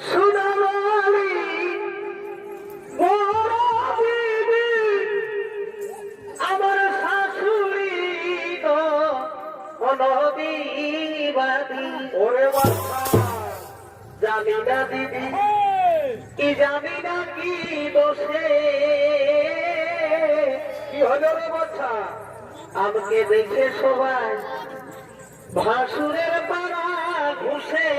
সুনামণি বড় দিদি আমার শাশুড়ি তো নদীবাদী। ওরে বাচ্চা জানি না দিদি কি জানি না কি দোষে কি হলো রে বাচ্চা আমাকে দেখে সবাই ভাসুরের পাড়া ঘুষে